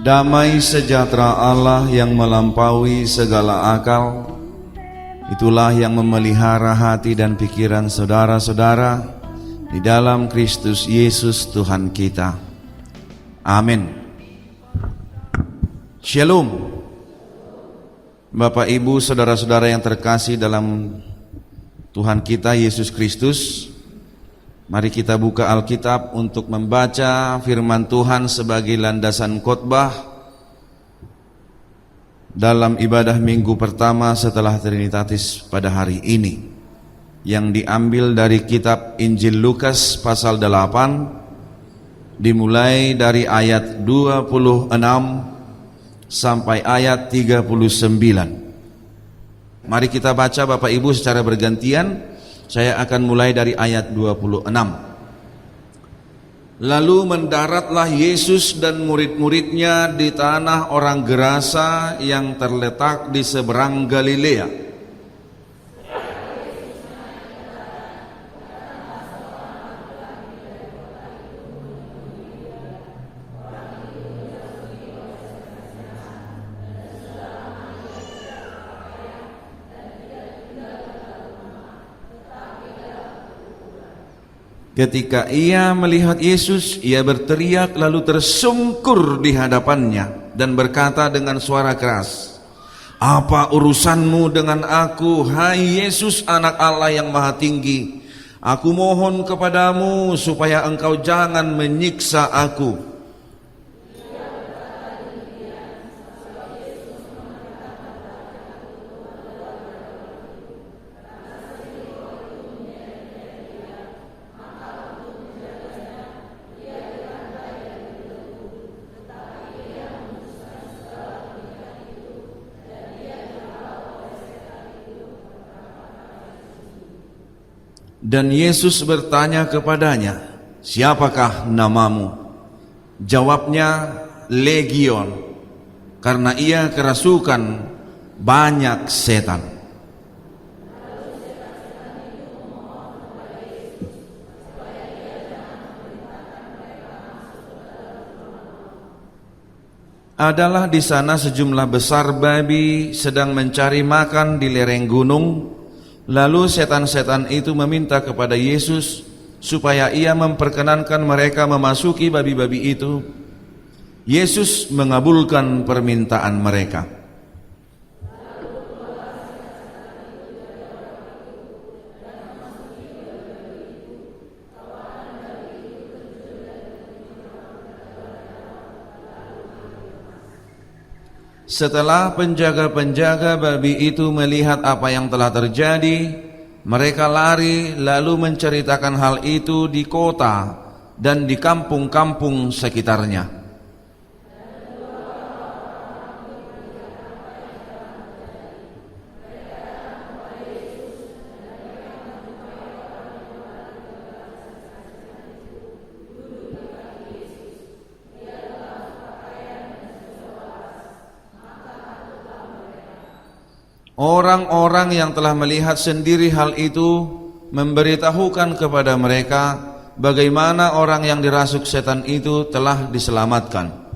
Damai sejahtera Allah yang melampaui segala akal, itulah yang memelihara hati dan pikiran saudara-saudara di dalam Kristus Yesus Tuhan kita. Amin. Shalom. Bapak, Ibu, saudara-saudara yang terkasih dalam Tuhan kita Yesus Kristus, mari kita buka Alkitab untuk membaca firman Tuhan sebagai landasan khotbah dalam ibadah minggu pertama setelah Trinitatis pada hari ini, yang diambil dari kitab Injil Lukas pasal 8, dimulai dari ayat 26 sampai ayat 39. Mari kita baca Bapak Ibu secara bergantian. Saya akan mulai dari ayat 26. Lalu mendaratlah Yesus dan murid-muridnya di tanah orang Gerasa yang terletak di seberang Galilea. Ketika ia melihat Yesus, ia berteriak lalu tersungkur di hadapannya dan berkata dengan suara keras, "Apa urusanmu dengan aku, hai Yesus, anak Allah yang maha tinggi? Aku mohon kepadamu supaya engkau jangan menyiksa aku." Dan Yesus bertanya kepadanya, "Siapakah namamu?" Jawabnya, "Legion," karena ia kerasukan banyak setan. Adalah di sana sejumlah besar babi sedang mencari makan di lereng gunung. Lalu setan-setan itu meminta kepada Yesus supaya ia memperkenankan mereka memasuki babi-babi itu. Yesus mengabulkan permintaan mereka. Setelah penjaga-penjaga babi itu melihat apa yang telah terjadi, mereka lari lalu menceritakan hal itu di kota dan di kampung-kampung sekitarnya. Orang-orang yang telah melihat sendiri hal itu memberitahukan kepada mereka bagaimana orang yang dirasuk setan itu telah diselamatkan.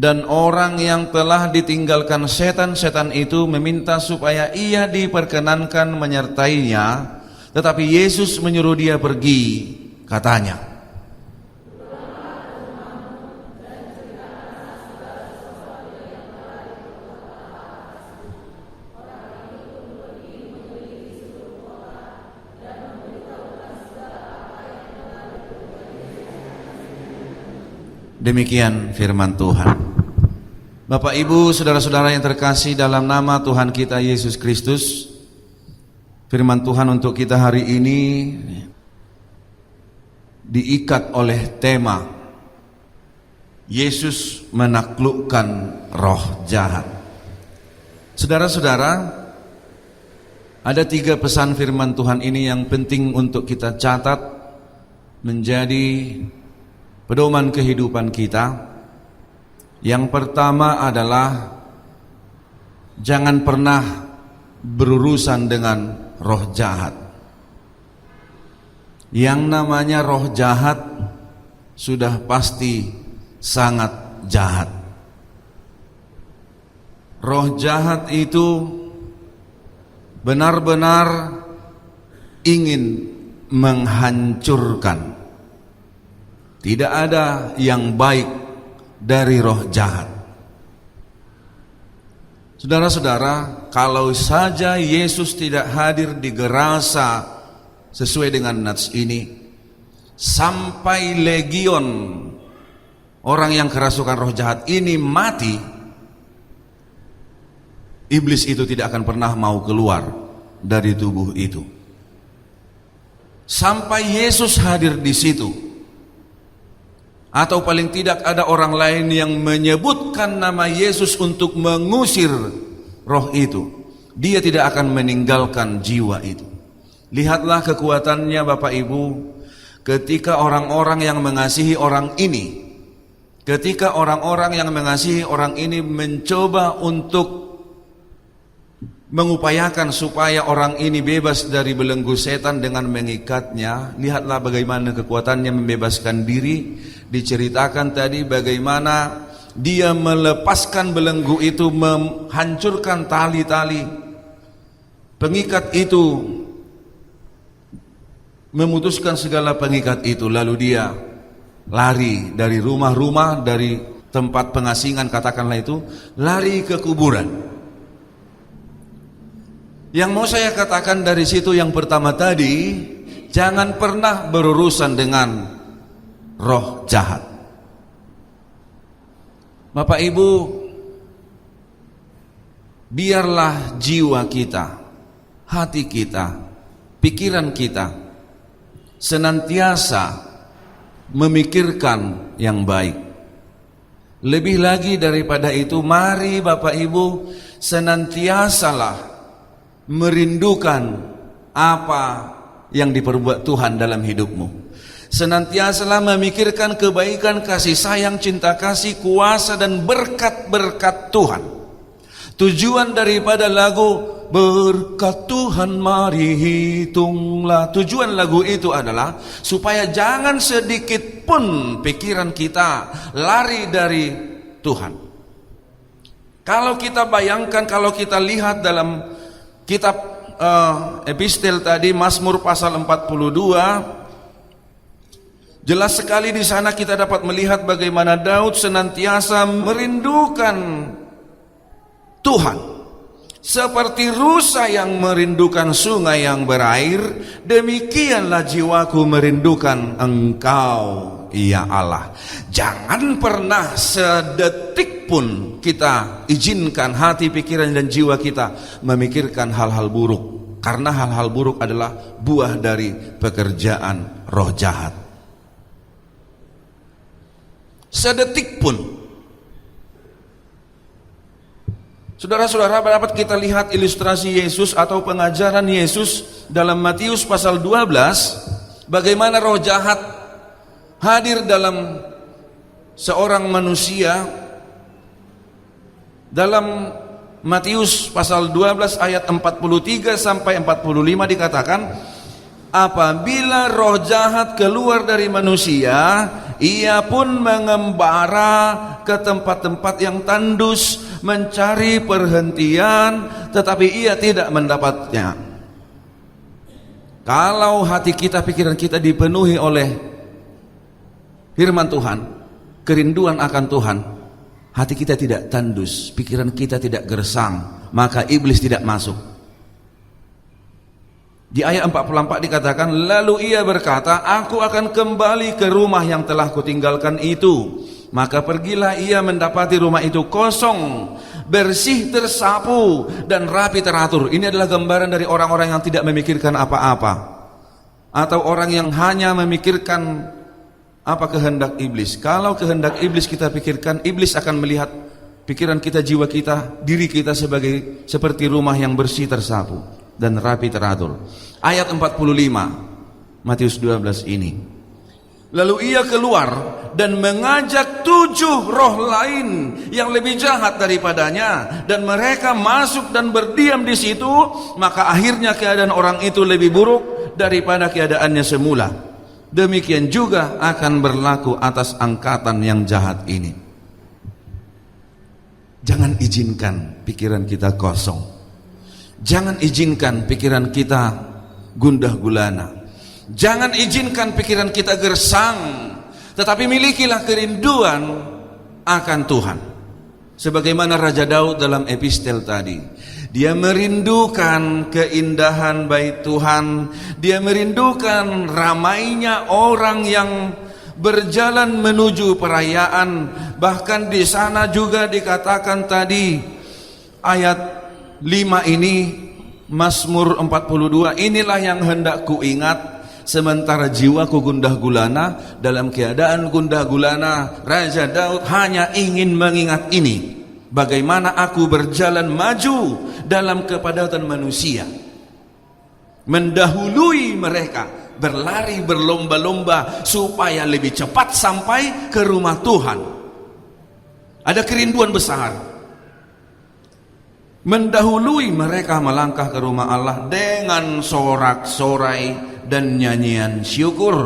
Dan orang yang telah ditinggalkan setan-setan itu meminta supaya ia diperkenankan menyertainya, tetapi Yesus menyuruh dia pergi, katanya, demikian firman Tuhan. Bapak, Ibu, saudara-saudara yang terkasih dalam nama Tuhan kita Yesus Kristus, firman Tuhan untuk kita hari ini diikat oleh tema Yesus menaklukkan roh jahat. Saudara-saudara, ada 3 pesan firman Tuhan ini yang penting untuk kita catat menjadi pedoman kehidupan kita. Yang pertama adalah jangan pernah berurusan dengan roh jahat. Yang namanya roh jahat sudah pasti sangat jahat. Roh jahat itu benar-benar ingin menghancurkan. Tidak ada yang baik dari roh jahat. Saudara-saudara, kalau saja Yesus tidak hadir di Gerasa sesuai dengan nats ini, sampai legion orang yang kerasukan roh jahat ini mati, iblis itu tidak akan pernah mau keluar dari tubuh itu. Sampai Yesus hadir di situ, atau paling tidak ada orang lain yang menyebutkan nama Yesus untuk mengusir roh itu, dia tidak akan meninggalkan jiwa itu. Lihatlah kekuatannya Bapak Ibu, ketika orang-orang yang mengasihi orang ini, ketika orang-orang yang mengasihi orang ini mencoba untuk mengupayakan supaya orang ini bebas dari belenggu setan dengan mengikatnya, lihatlah bagaimana kekuatannya membebaskan diri. Diceritakan tadi bagaimana dia melepaskan belenggu itu, menghancurkan tali-tali pengikat itu, memutuskan segala pengikat itu, lalu dia lari dari rumah-rumah, dari tempat pengasingan katakanlah itu, lari ke kuburan. Yang mau saya katakan dari situ yang pertama tadi, jangan pernah berurusan dengan roh jahat. Bapak Ibu, biarlah jiwa kita, hati kita, pikiran kita senantiasa memikirkan yang baik. Lebih lagi daripada itu, mari Bapak Ibu senantiasalah merindukan apa yang diperbuat Tuhan dalam hidupmu. Senantiasalah memikirkan kebaikan, kasih sayang, cinta kasih, kuasa dan berkat-berkat Tuhan. Tujuan daripada lagu Berkat Tuhan mari hitunglah, tujuan lagu itu adalah supaya jangan sedikit pun pikiran kita lari dari Tuhan. Kalau kita bayangkan, kalau kita lihat dalam kitab epistel tadi, Mazmur pasal 42, jelas sekali di sana kita dapat melihat bagaimana Daud senantiasa merindukan Tuhan. Seperti rusa yang merindukan sungai yang berair, demikianlah jiwaku merindukan Engkau, ya Allah. Jangan pernah sedetik pun kita izinkan hati, pikiran dan jiwa kita memikirkan hal-hal buruk, karena hal-hal buruk adalah buah dari pekerjaan roh jahat. Sedetik pun. Saudara-saudara, dapat kita lihat ilustrasi Yesus atau pengajaran Yesus dalam Matius pasal 12, bagaimana roh jahat hadir dalam seorang manusia. Dalam Matius pasal 12 ayat 43 sampai 45 dikatakan, apabila roh jahat keluar dari manusia, ia pun mengembara ke tempat-tempat yang tandus, mencari perhentian, tetapi ia tidak mendapatnya. Kalau hati kita, pikiran kita dipenuhi oleh firman Tuhan, kerinduan akan Tuhan, hati kita tidak tandus, pikiran kita tidak gersang, maka iblis tidak masuk. Di ayat 44 dikatakan, lalu ia berkata, aku akan kembali ke rumah yang telah kutinggalkan itu. Maka pergilah ia, mendapati rumah itu kosong, bersih, tersapu, dan rapi teratur. Ini adalah gambaran dari orang-orang yang tidak memikirkan apa-apa, atau orang yang hanya memikirkan apa kehendak iblis. Kalau kehendak iblis kita pikirkan, iblis akan melihat pikiran kita, jiwa kita, diri kita seperti rumah yang bersih, tersapu dan rapi teratur. Ayat 45 Matius 12 ini, Lalu ia keluar dan mengajak 7 roh lain yang lebih jahat daripadanya, dan mereka masuk dan berdiam di situ. Maka akhirnya keadaan orang itu lebih buruk daripada keadaannya semula. Demikian juga akan berlaku atas angkatan yang jahat ini. Jangan izinkan pikiran kita kosong. Jangan izinkan pikiran kita gundah gulana. Jangan izinkan pikiran kita gersang, tetapi milikilah kerinduan akan Tuhan. Sebagaimana Raja Daud dalam epistel tadi, dia merindukan keindahan bait Tuhan, dia merindukan ramainya orang yang berjalan menuju perayaan. Bahkan di sana juga dikatakan tadi ayat 5 ini, Mazmur 42, inilah yang hendak kuingat sementara jiwaku gundah gulana. Dalam keadaan gundah gulana, Raja Daud hanya ingin mengingat ini, bagaimana aku berjalan maju dalam kepadatan manusia, mendahului mereka, berlari berlomba-lomba supaya lebih cepat sampai ke rumah Tuhan. Ada kerinduan besar, mendahului mereka melangkah ke rumah Allah dengan sorak-sorai dan nyanyian syukur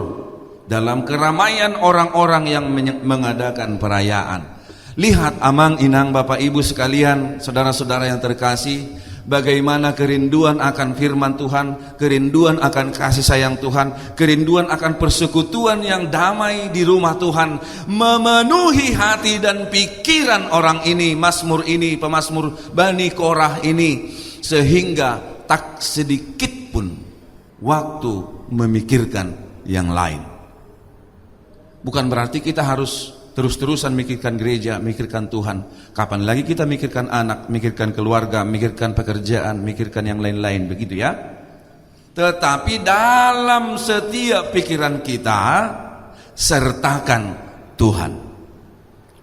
dalam keramaian orang-orang yang mengadakan perayaan. Lihat amang inang Bapak Ibu sekalian, saudara-saudara yang terkasih, bagaimana kerinduan akan firman Tuhan, kerinduan akan kasih sayang Tuhan, kerinduan akan persekutuan yang damai di rumah Tuhan memenuhi hati dan pikiran orang ini, Mazmur ini, pemazmur Bani Korah ini, sehingga tak sedikit pun waktu memikirkan yang lain. Bukan berarti kita harus terus-terusan mikirkan gereja, mikirkan Tuhan. Kapan lagi kita mikirkan anak, mikirkan keluarga, mikirkan pekerjaan, mikirkan yang lain-lain, begitu ya. Tetapi dalam setiap pikiran kita sertakan Tuhan.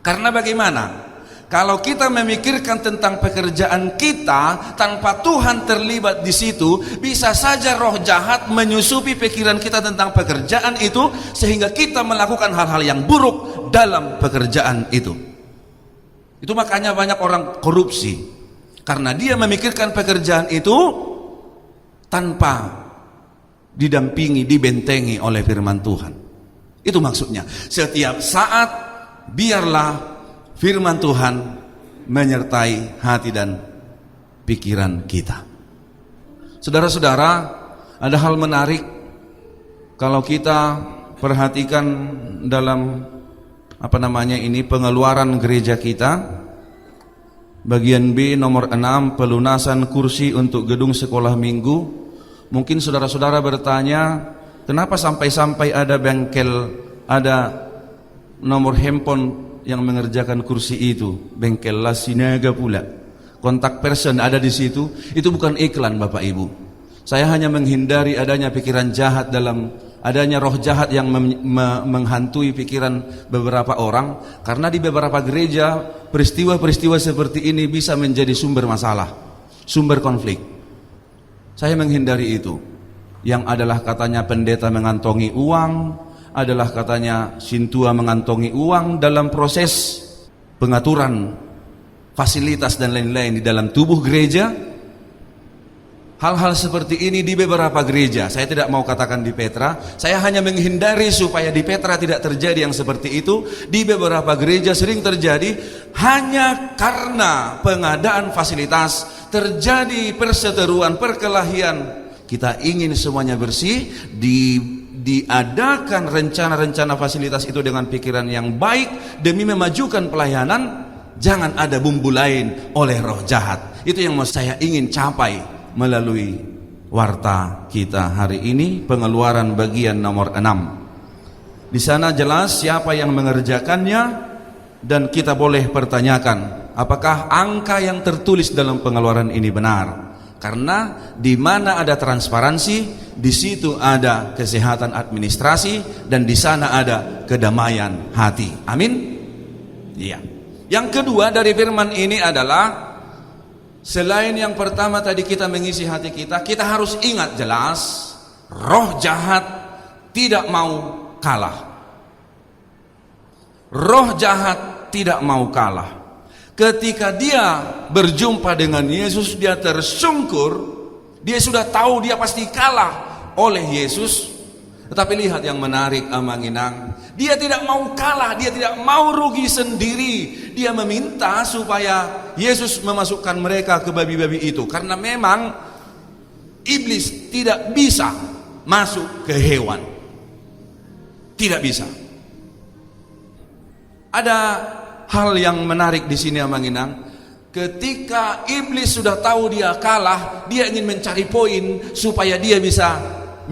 Karena bagaimana? Kalau kita memikirkan tentang pekerjaan kita tanpa Tuhan terlibat di situ, bisa saja roh jahat menyusupi pikiran kita tentang pekerjaan itu, sehingga kita melakukan hal-hal yang buruk dalam pekerjaan itu. Itu makanya banyak orang korupsi, karena dia memikirkan pekerjaan itu tanpa didampingi, dibentengi oleh firman Tuhan. Itu maksudnya, setiap saat biarlah firman Tuhan menyertai hati dan pikiran kita. Saudara-saudara, ada hal menarik kalau kita perhatikan dalam pengeluaran gereja kita, bagian B nomor 6, pelunasan kursi untuk gedung sekolah minggu. Mungkin saudara-saudara bertanya, kenapa sampai-sampai ada bengkel, ada nomor handphone yang mengerjakan kursi itu, bengkel Lasinaga pula, kontak person ada di situ. Itu bukan iklan Bapak Ibu. Saya hanya menghindari adanya pikiran jahat, dalam adanya roh jahat yang menghantui pikiran beberapa orang, karena di beberapa gereja peristiwa-peristiwa seperti ini bisa menjadi sumber masalah, sumber konflik. Saya menghindari itu. Yang adalah katanya pendeta mengantongi uang, adalah katanya sintua mengantongi uang dalam proses pengaturan fasilitas dan lain-lain di dalam tubuh gereja. Hal-hal seperti ini di beberapa gereja, saya tidak mau katakan di Petra, saya hanya menghindari supaya di Petra tidak terjadi yang seperti itu. Di beberapa gereja sering terjadi, hanya karena pengadaan fasilitas terjadi perseteruan, perkelahian. Kita ingin semuanya bersih, diadakan rencana-rencana fasilitas itu dengan pikiran yang baik demi memajukan pelayanan. Jangan ada bumbu lain oleh roh jahat. Itu yang saya ingin capai melalui warta kita hari ini, pengeluaran bagian nomor 6. Di sana jelas siapa yang mengerjakannya, dan kita boleh pertanyakan apakah angka yang tertulis dalam pengeluaran ini benar. Karena di mana ada transparansi, di situ ada kesehatan administrasi, dan di sana ada kedamaian hati. Amin. Iya. Yang kedua dari firman ini adalah, selain yang pertama tadi kita mengisi hati kita, kita harus ingat jelas roh jahat tidak mau kalah. roh jahat tidak mau kalah. Ketika dia berjumpa dengan Yesus, dia tersungkur. Dia sudah tahu dia pasti kalah oleh Yesus. Tetapi lihat yang menarik, Amanginang, dia tidak mau kalah, dia tidak mau rugi sendiri. Dia meminta supaya Yesus memasukkan mereka ke babi-babi itu, karena memang iblis tidak bisa masuk ke hewan. Tidak bisa. Ada hal yang menarik di sini, Amanginang. Ketika iblis sudah tahu dia kalah, dia ingin mencari poin supaya dia bisa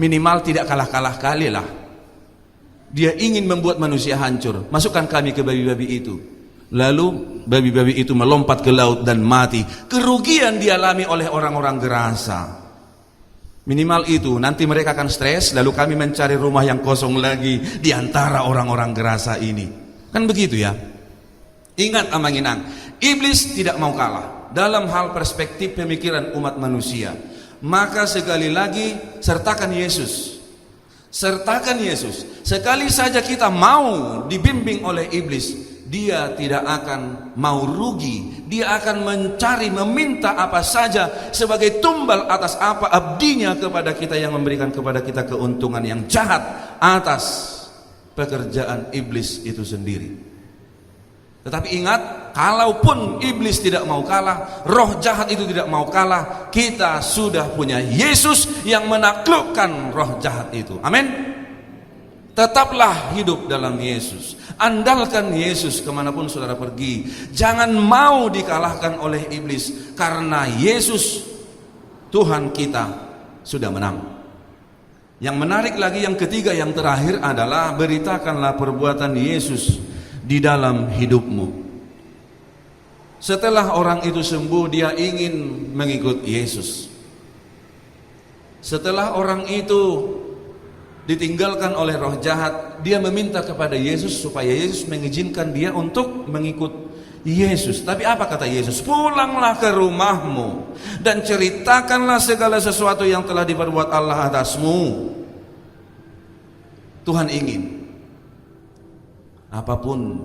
minimal tidak kalah-kalah kali lah. Dia ingin membuat manusia hancur. Masukkan kami ke babi-babi itu. Lalu babi-babi itu melompat ke laut dan mati. Kerugian dialami oleh orang-orang Gerasa. Minimal itu, nanti mereka akan stres, lalu kami mencari rumah yang kosong lagi di antara orang-orang Gerasa ini. Kan begitu ya? Ingat, Amanginang, iblis tidak mau kalah dalam hal perspektif pemikiran umat manusia. Maka sekali lagi sertakan Yesus. Sertakan Yesus. Sekali saja kita mau dibimbing oleh iblis, dia tidak akan mau rugi. Dia akan mencari, meminta apa saja sebagai tumbal atas apa abdinya kepada kita, yang memberikan kepada kita keuntungan yang jahat atas pekerjaan iblis itu sendiri. Tetapi ingat, kalaupun iblis tidak mau kalah, roh jahat itu tidak mau kalah, kita sudah punya Yesus yang menaklukkan roh jahat itu. Amin. Tetaplah hidup dalam Yesus. Andalkan Yesus kemanapun saudara pergi. Jangan mau dikalahkan oleh iblis, karena Yesus Tuhan kita sudah menang. Yang menarik lagi, yang ketiga, yang terakhir adalah beritakanlah perbuatan Yesus di dalam hidupmu. Setelah orang itu sembuh, dia ingin mengikut Yesus. Setelah orang itu ditinggalkan oleh roh jahat, dia meminta kepada Yesus supaya Yesus mengizinkan dia untuk mengikut Yesus. Tapi apa kata Yesus? Pulanglah ke rumahmu dan ceritakanlah segala sesuatu yang telah diperbuat Allah atasmu. Tuhan ingin apapun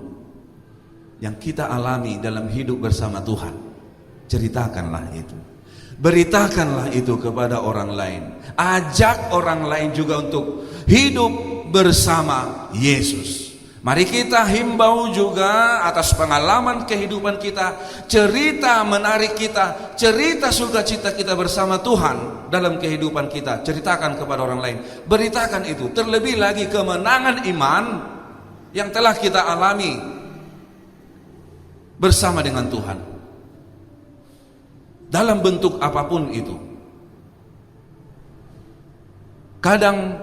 yang kita alami dalam hidup bersama Tuhan, ceritakanlah itu. Beritakanlah itu kepada orang lain. Ajak orang lain juga untuk hidup bersama Yesus. Mari kita himbau juga atas pengalaman kehidupan kita, cerita menarik kita, cerita sukacita kita bersama Tuhan dalam kehidupan kita. Ceritakan kepada orang lain. Beritakan itu. Terlebih lagi kemenangan iman yang telah kita alami bersama dengan Tuhan dalam bentuk apapun itu. Kadang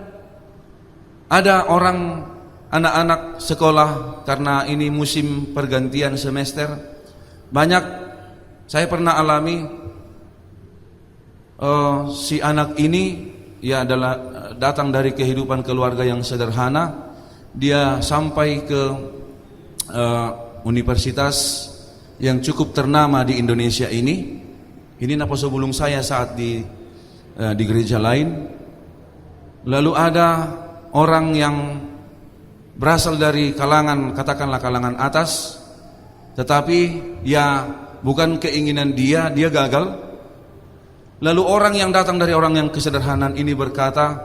ada orang, anak-anak sekolah, karena ini musim pergantian semester, banyak saya pernah alami, si anak ini ya adalah datang dari kehidupan keluarga yang sederhana. Dia sampai ke universitas yang cukup ternama di Indonesia ini. Ini naposo bulung saya saat di gereja lain. Lalu ada orang yang berasal dari kalangan, katakanlah kalangan atas, tetapi ya bukan keinginan dia gagal. Lalu orang yang datang dari orang yang kesederhanaan ini berkata,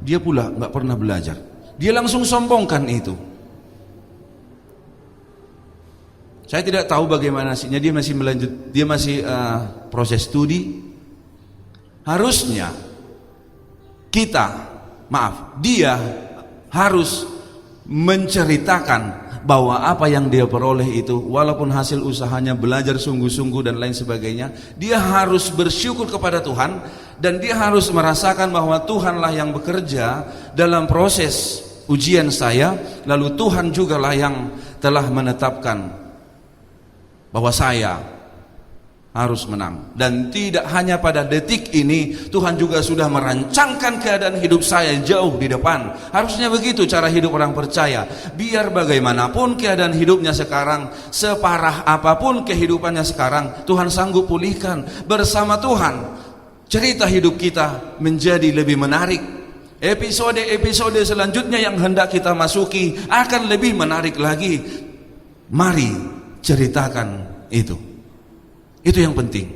dia pula nggak pernah belajar. Dia langsung sombongkan itu. Saya tidak tahu bagaimana nasibnya. Dia masih melanjut, dia masih proses studi. Harusnya dia harus menceritakan bahwa apa yang dia peroleh itu, walaupun hasil usahanya belajar sungguh-sungguh dan lain sebagainya, dia harus bersyukur kepada Tuhan, dan dia harus merasakan bahwa Tuhanlah yang bekerja dalam proses ujian saya, lalu Tuhan jugalah yang telah menetapkan bahwa saya harus menang. Dan tidak hanya pada detik ini, Tuhan juga sudah merancangkan keadaan hidup saya jauh di depan. Harusnya begitu cara hidup orang percaya. Biar bagaimanapun keadaan hidupnya sekarang, separah apapun kehidupannya sekarang, Tuhan sanggup pulihkan. Bersama Tuhan, cerita hidup kita menjadi lebih menarik, Episode-episode selanjutnya yang hendak kita masuki akan lebih menarik lagi. Mari ceritakan itu. Itu yang penting.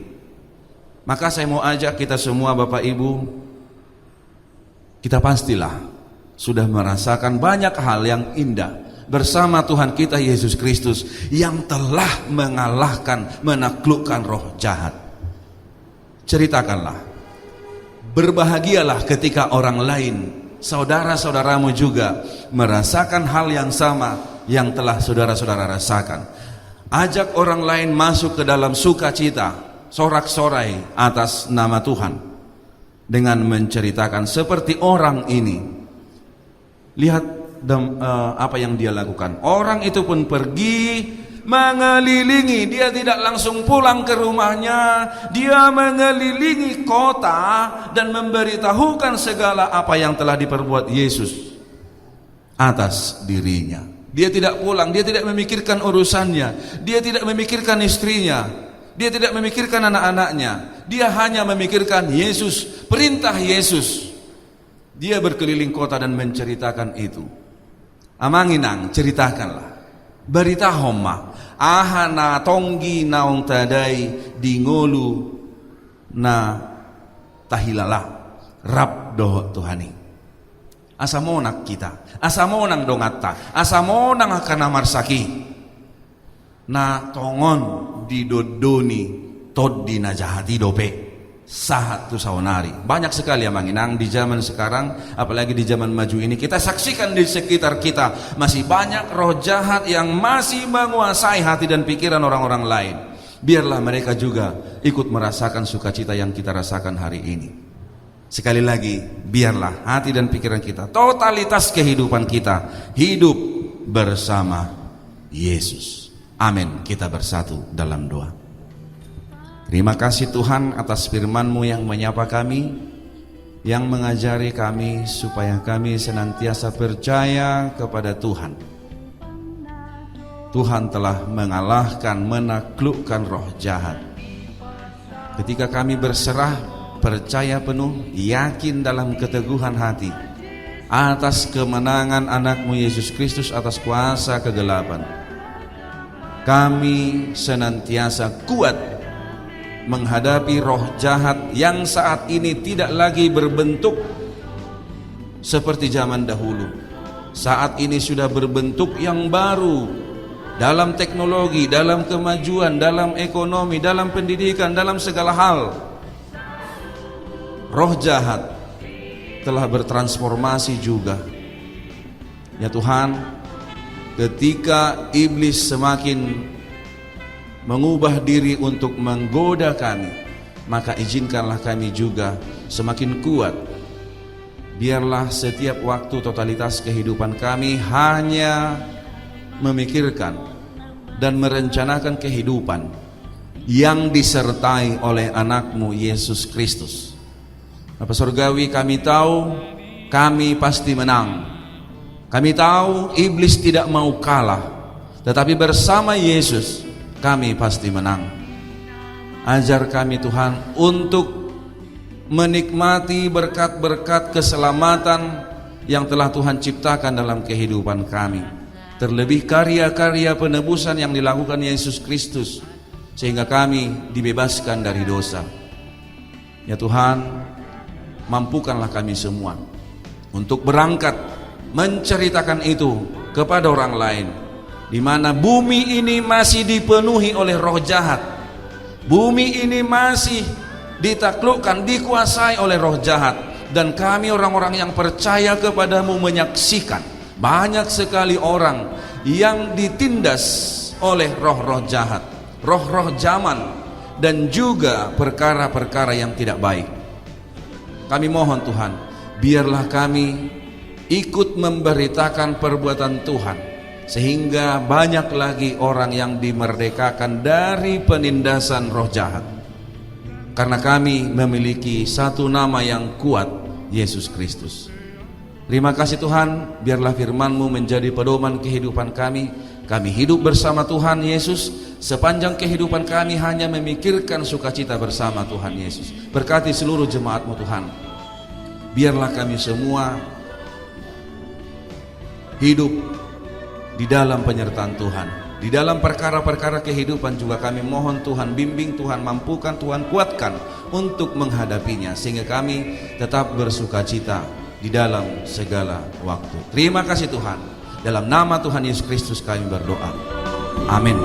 Maka saya mau ajak kita semua Bapak Ibu, kita pastilah sudah merasakan banyak hal yang indah bersama Tuhan kita Yesus Kristus yang telah mengalahkan, menaklukkan roh jahat. Ceritakanlah. Berbahagialah ketika orang lain, saudara-saudaramu juga merasakan hal yang sama yang telah saudara-saudara rasakan. Ajak orang lain masuk ke dalam sukacita, sorak-sorai atas nama Tuhan dengan menceritakan seperti orang ini. Lihat apa yang dia lakukan. Orang itu pun pergi mengelilingi, dia tidak langsung pulang ke rumahnya, dia mengelilingi kota dan memberitahukan segala apa yang telah diperbuat Yesus atas dirinya. Dia tidak pulang, dia tidak memikirkan urusannya, dia tidak memikirkan istrinya, dia tidak memikirkan anak-anaknya, dia hanya memikirkan Yesus, perintah Yesus. Dia berkeliling kota dan menceritakan itu. Amanginang, ceritakanlah. Berita homa ahana tonggi naong tadai dingolu na tahilala rab doh Tuhani. Asamonak kita, asamonang dongata, asamonang akana marsaki na tongon di dodoni tod di najahati dope sahat tu saunari. Banyak sekali yang manginang di zaman sekarang, apalagi di zaman maju ini, kita saksikan di sekitar kita masih banyak roh jahat yang masih menguasai hati dan pikiran orang-orang lain. Biarlah mereka juga ikut merasakan sukacita yang kita rasakan hari ini. Sekali lagi, biarlah hati dan pikiran kita, totalitas kehidupan kita hidup bersama Yesus. Amin. Kita bersatu dalam doa. Terima kasih Tuhan atas firman-Mu yang menyapa kami, yang mengajari kami supaya kami senantiasa percaya kepada Tuhan. Tuhan telah mengalahkan, menaklukkan roh jahat. Ketika kami berserah, percaya penuh, yakin dalam keteguhan hati atas kemenangan anak-Mu Yesus Kristus atas kuasa kegelapan, kami senantiasa kuat menghadapi roh jahat yang saat ini tidak lagi berbentuk seperti zaman dahulu. Saat ini sudah berbentuk yang baru dalam teknologi, dalam kemajuan, dalam ekonomi, dalam pendidikan, dalam segala hal. Roh jahat telah bertransformasi juga. Ya Tuhan, ketika iblis semakin mengubah diri untuk menggoda kami, maka izinkanlah kami juga semakin kuat. Biarlah setiap waktu totalitas kehidupan kami hanya memikirkan dan merencanakan kehidupan yang disertai oleh anak-Mu Yesus Kristus. Bapa Surgawi, kami tahu kami pasti menang. Kami tahu iblis tidak mau kalah, tetapi bersama Yesus kami pasti menang. Ajar kami Tuhan untuk menikmati berkat-berkat keselamatan yang telah Tuhan ciptakan dalam kehidupan kami. Terlebih karya-karya penebusan yang dilakukan Yesus Kristus, sehingga kami dibebaskan dari dosa. Ya Tuhan, mampukanlah kami semua untuk berangkat menceritakan itu kepada orang lain, di mana bumi ini masih dipenuhi oleh roh jahat. Bumi ini masih ditaklukkan, dikuasai oleh roh jahat. Dan kami orang-orang yang percaya kepadamu menyaksikan banyak sekali orang yang ditindas oleh roh-roh jahat, roh-roh zaman, dan juga perkara-perkara yang tidak baik. Kami mohon Tuhan, biarlah kami ikut memberitakan perbuatan Tuhan, sehingga banyak lagi orang yang dimerdekakan dari penindasan roh jahat. Karena kami memiliki satu nama yang kuat, Yesus Kristus. Terima kasih Tuhan, biarlah firman-Mu menjadi pedoman kehidupan kami. Kami hidup bersama Tuhan Yesus. Sepanjang kehidupan kami hanya memikirkan sukacita bersama Tuhan Yesus. Berkati seluruh jemaat-Mu Tuhan. biarlah kami semua hidup di dalam penyertaan Tuhan. Di dalam perkara-perkara kehidupan juga kami mohon Tuhan bimbing, Tuhan mampukan, Tuhan kuatkan untuk menghadapinya, sehingga kami tetap bersuka cita di dalam segala waktu. Terima kasih Tuhan. Dalam nama Tuhan Yesus Kristus kami berdoa. Amin.